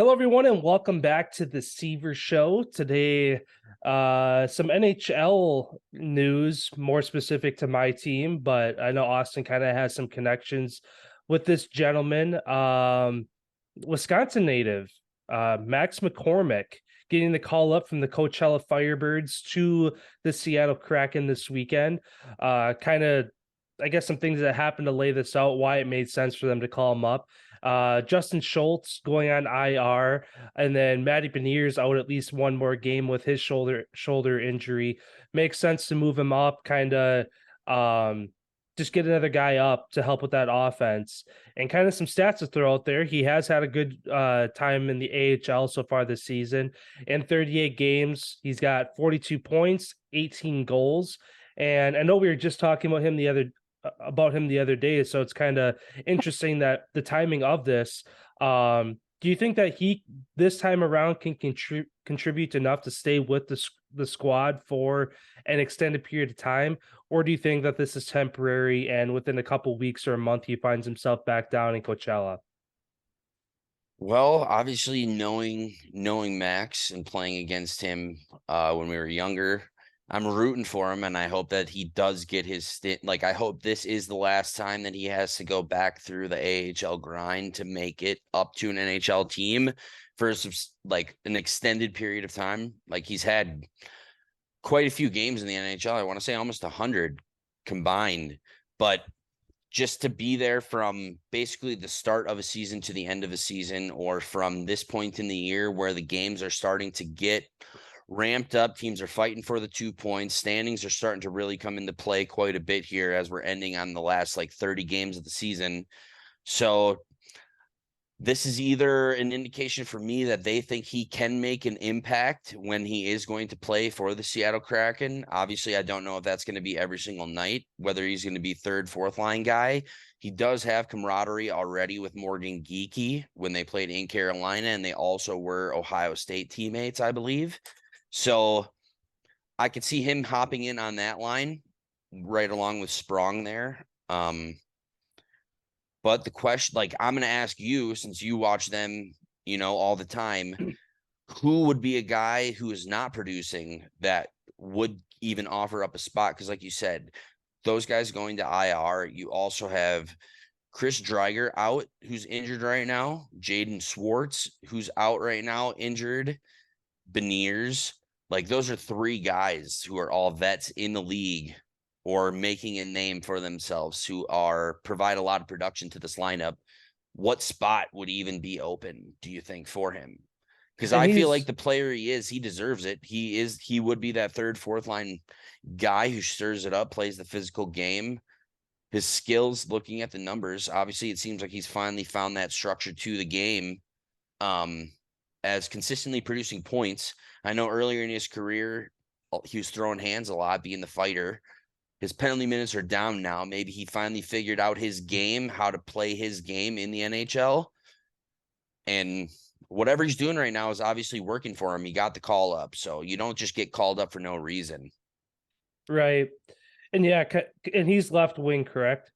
Hello, everyone, and welcome back to the Seaver Show. Today, some NHL news, more specific to my team, but I know Austin kind of has some connections with this gentleman. Wisconsin native, Max McCormick, getting the call up from the Coachella Firebirds to the Seattle Kraken this weekend. I guess, some things that happened to lay this out, why it made sense for them to call him up. Justin Schultz going on IR, and then Matty Beniers out at least one more game with his shoulder injury. Makes sense to move him up, kind of just get another guy up to help with that offense. And kind of some stats to throw out there. He has had a good time in the AHL so far this season. In 38 games, he's got 42 points, 18 goals. And I know we were just talking about him the other day, so it's kind of interesting that the timing of this. Do you think that he this time around can contribute enough to stay with the squad for an extended period of time, or do you think that this is temporary and within a couple weeks or a month he finds himself back down in Coachella? Well, obviously knowing Max and playing against him when we were younger, I'm rooting for him and I hope that he does get his stint. Like I hope this is the last time that he has to go back through the AHL grind to make it up to an NHL team for like an extended period of time. Like he's had quite a few games in the NHL. I want to say almost 100 combined, but just to be there from basically the start of a season to the end of a season, or from this point in the year where the games are starting to get ramped up, teams are fighting for the 2 points, standings are starting to really come into play quite a bit here as we're ending on the last like 30 games of the season. So this is either an indication for me that they think he can make an impact when he is going to play for the Seattle Kraken. Obviously, I don't know if that's going to be every single night, whether he's going to be third, fourth line guy. He does have camaraderie already with Morgan Geekie when they played in Carolina, and they also were Ohio State teammates, I believe. So I could see him hopping in on that line right along with Sprong there. But the question, like, I'm going to ask you, since you watch them, all the time, who would be a guy who is not producing that would even offer up a spot? Because, like you said, those guys going to IR, you also have Chris Dreiger out, who's injured right now, Jaden Swartz, who's out right now, injured, Beniers. Like, those are three guys who are all vets in the league or making a name for themselves who provide a lot of production to this lineup. What spot would even be open, do you think, for him? Because And I feel like he's the player he is, he deserves it. He would be that third, fourth line guy who stirs it up, plays the physical game. His skills, looking at the numbers, obviously it seems like he's finally found that structure to the game, as consistently producing points. I know earlier in his career, he was throwing hands a lot, being the fighter. His penalty minutes are down now. Maybe he finally figured out his game, how to play his game in the NHL. And whatever he's doing right now is obviously working for him. He got the call up. So you don't just get called up for no reason. right. And yeah, and he's left wing, correct?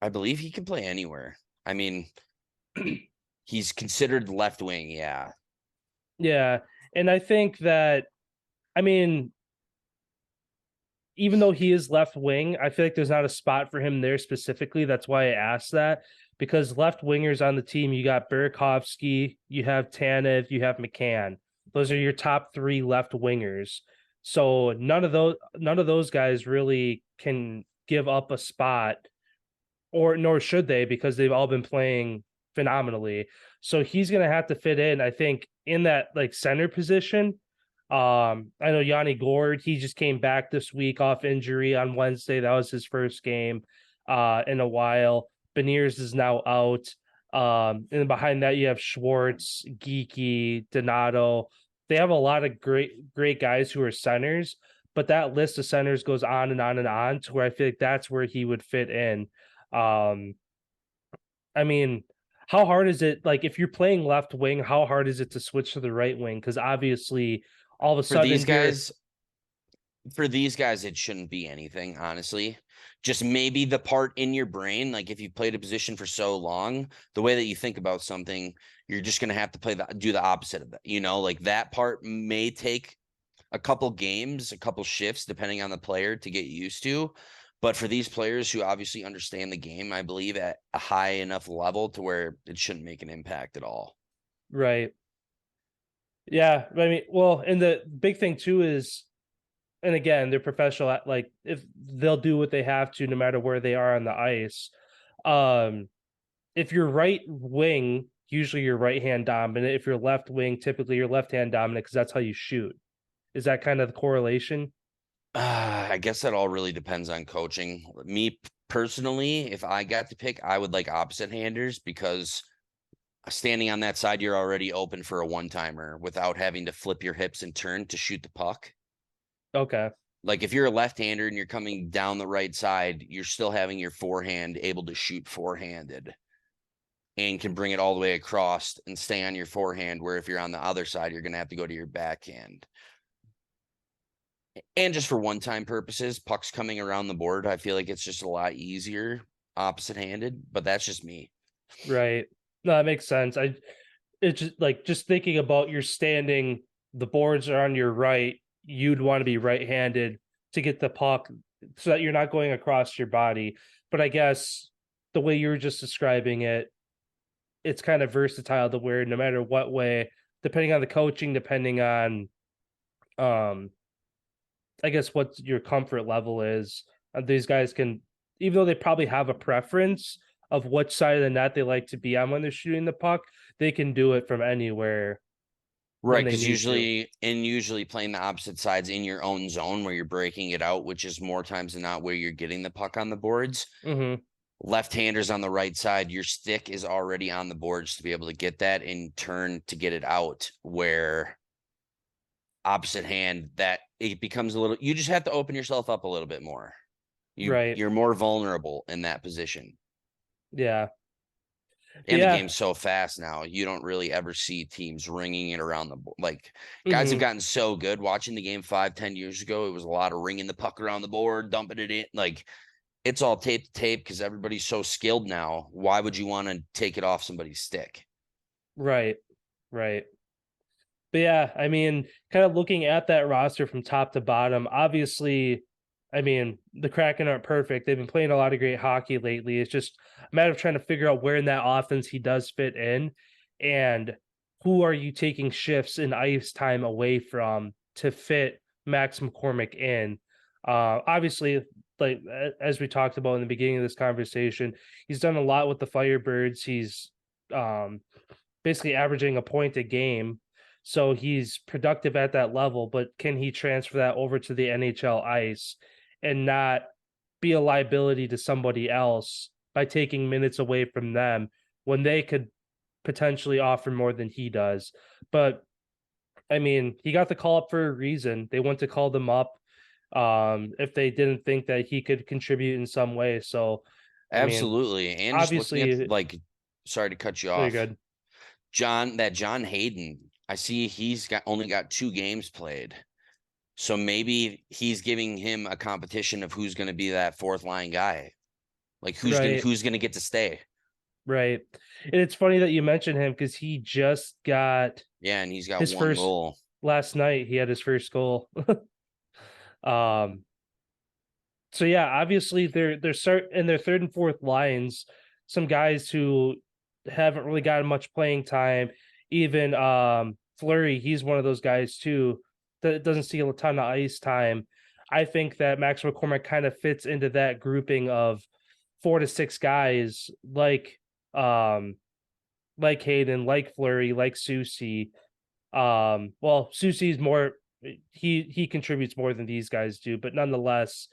I believe he can play anywhere. I mean, he's considered left wing. Yeah. Yeah. And I think that, I mean, even though he is left wing, I feel like there's not a spot for him there specifically. That's why I asked that, because left wingers on the team, you got Burakovsky, you have Tanev, you have McCann. Those are your top three left wingers. So none of those guys really can give up a spot, or nor should they, because they've all been playing phenomenally. So he's gonna have to fit in, I think, in that like center position. I know Yanni Gord, he just came back this week off injury on Wednesday. That was his first game in a while. Beniers is now out. And behind that, you have Schwartz, Geeky, Donato. They have a lot of great guys who are centers, but that list of centers goes on and on and on to where I feel like that's where he would fit in. Um, I mean, how hard is it? Like, if you're playing left wing, how hard is it to switch to the right wing? Because obviously, all of a For these sudden, you're guys, For these guys, it shouldn't be anything, honestly. Just maybe the part in your brain, like if you played a position for so long, the way that you think about something, you're just gonna have to do the opposite of that. Like that part may take a couple games, a couple shifts, depending on the player to get used to. But for these players who obviously understand the game, I believe at a high enough level to where it shouldn't make an impact at all. Right. Yeah. I mean, well, and the big thing too is, and again, they're professional at, like, if they'll do what they have to no matter where they are on the ice. Um, if you're right wing, usually you're right hand dominant. If you're left wing, typically you're left hand dominant because that's how you shoot. Is that kind of the correlation? I guess that all really depends on coaching. Me personally, if I got to pick, I would like opposite handers because standing on that side, you're already open for a one timer without having to flip your hips and turn to shoot the puck. Okay. Like if you're a left-hander and you're coming down the right side, you're still having your forehand able to shoot forehanded and can bring it all the way across and stay on your forehand. Where if you're on the other side, you're going to have to go to your backhand. And just for one-time purposes, pucks coming around the board, I feel like it's just a lot easier opposite-handed, but that's just me. Right. No, that makes sense. It's just like, just thinking about your standing, the boards are on your right. You'd want to be right-handed to get the puck so that you're not going across your body. But I guess the way you were just describing it, it's kind of versatile to where no matter what way, depending on the coaching, depending on um I guess what your comfort level is, these guys can, even though they probably have a preference of which side of the net they like to be on when they're shooting the puck, they can do it from anywhere when Right, they because need to. usually playing the opposite sides in your own zone where you're breaking it out, which is more times than not where you're getting the puck on the boards. Mm-hmm. Left-handers on the right side, your stick is already on the boards to be able to get that and turn to get it out. Where opposite hand, that it becomes a little, you just have to open yourself up a little bit more. Right. You're more vulnerable in that position. Yeah. But And the yeah. game's so fast now, you don't really ever see teams ringing it around the board. Like guys have Mm-hmm. gotten so good. Watching the game 5-10 years ago, it was a lot of ringing the puck around the board, dumping it in. Like it's all tape to tape because everybody's so skilled now. Why would you want to take it off somebody's stick? Right. Right. But yeah, I mean, kind of looking at that roster from top to bottom, obviously, I mean, the Kraken aren't perfect. They've been playing a lot of great hockey lately. It's just a matter of trying to figure out where in that offense he does fit in and who are you taking shifts in ice time away from to fit Max McCormick in. Obviously, like as we talked about in the beginning of this conversation, he's done a lot with the Firebirds. He's um, basically averaging a point a game. So he's productive at that level, but can he transfer that over to the NHL ice and not be a liability to somebody else by taking minutes away from them when they could potentially offer more than he does? But I mean, he got the call up for a reason. They went to call them up if they didn't think that he could contribute in some way. So I mean, Absolutely. And just looking at obviously, like, sorry to cut you very off, good. John Hayden. I see he's got only got 2 games played. So maybe he's giving him a competition of who's going to be that fourth line guy. Like Right. who's gonna get to stay. Right. And it's funny that you mentioned him because he just got Yeah, and he's got his one first goal. last night. He had his first goal. um so yeah, obviously they're start in their third and fourth lines, some guys who haven't really gotten much playing time. Even Fleury, he's one of those guys too that doesn't see a ton of ice time. I think that Max McCormick kind of fits into that grouping of 4 to 6 guys um like Hayden, like Fleury, like Susie. Well, Susie's more, he contributes more than these guys do, but nonetheless,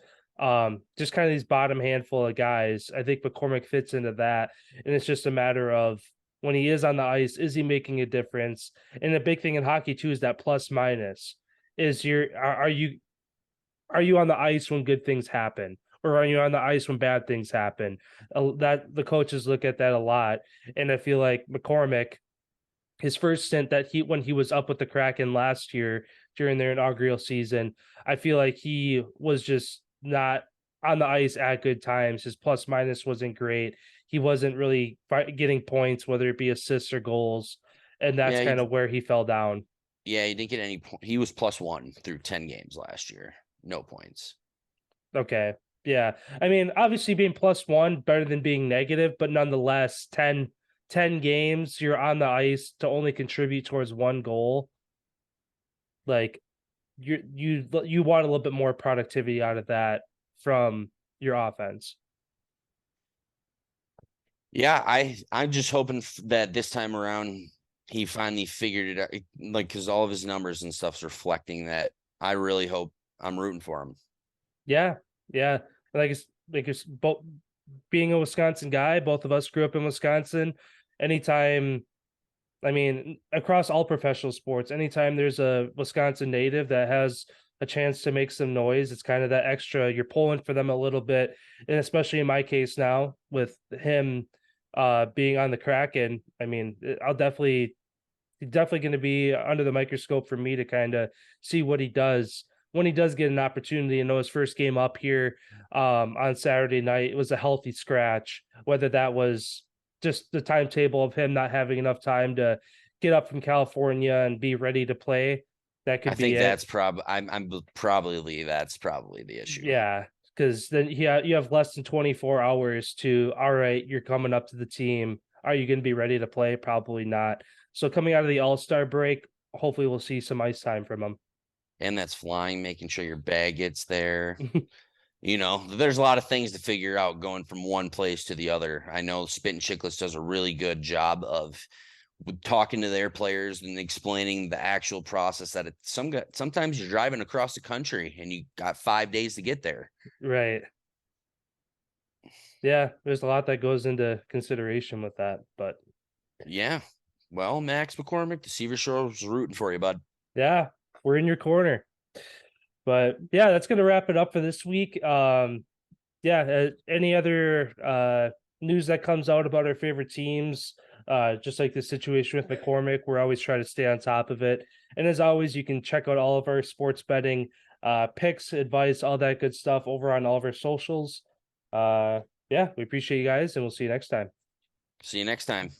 just kind of these bottom handful of guys. I think McCormick fits into that, and it's just a matter of when he is on the ice, is he making a difference? And the big thing in hockey too is that plus minus. Is are you on the ice when good things happen? Or are you on the ice when bad things happen? That the coaches look at that a lot, and I feel like McCormick, his first stint that when he was up with the Kraken last year during their inaugural season, I feel like he was just not on the ice at good times. His plus minus wasn't great. He wasn't really getting points, whether it be assists or goals, and that's Yeah, kind of where he fell down. he didn't get any point. He was +1 through 10 games last year. No points. Okay. Yeah. I mean, obviously being plus one better than being negative, but nonetheless, 10 games, you're on the ice to only contribute towards one goal. Like you want a little bit more productivity out of that from your offense. Yeah, I'm just hoping that this time around he finally figured it out, like because all of his numbers and stuff's reflecting that. I really hope. I'm rooting for him. Yeah. Yeah. Like it's both being a Wisconsin guy, both of us grew up in Wisconsin. Anytime I mean, across all professional sports, anytime there's a Wisconsin native that has a chance to make some noise, it's kind of that extra. You're pulling for them a little bit, and especially in my case now with him being on the Kraken. I mean, I'll definitely going to be under the microscope for me to kind of see what he does when he does get an opportunity. I know his first game up here on Saturday night, it was a healthy scratch. Whether that was just the timetable of him not having enough time to get up from California and be ready to play, that I could be think it. that's probably. I'm probably that's probably the issue. Yeah, because then you have less than 24 hours to, all right, you're coming up to the team. Are you going to be ready to play? Probably not. So coming out of the All-Star break, hopefully we'll see some ice time from him. And that's flying, making sure your bag gets there. There's a lot of things to figure out going from one place to the other. I know Spit and Chicklets does a really good job of talking to their players and explaining the actual process that sometimes you're driving across the country and you got 5 days to get there. Right. Yeah, there's a lot that goes into consideration with that, but Yeah. Well, Max McCormick, the Seaver Shore's rooting for you, bud. yeah, we're in your corner. But yeah, that's gonna wrap it up for this week. Yeah, any other news that comes out about our favorite teams, just like the situation with McCormick, we're always trying to stay on top of it. And as always, you can check out all of our sports betting picks, advice, all that good stuff over on all of our socials. Yeah, we appreciate you guys, and we'll see you next time. See you next time.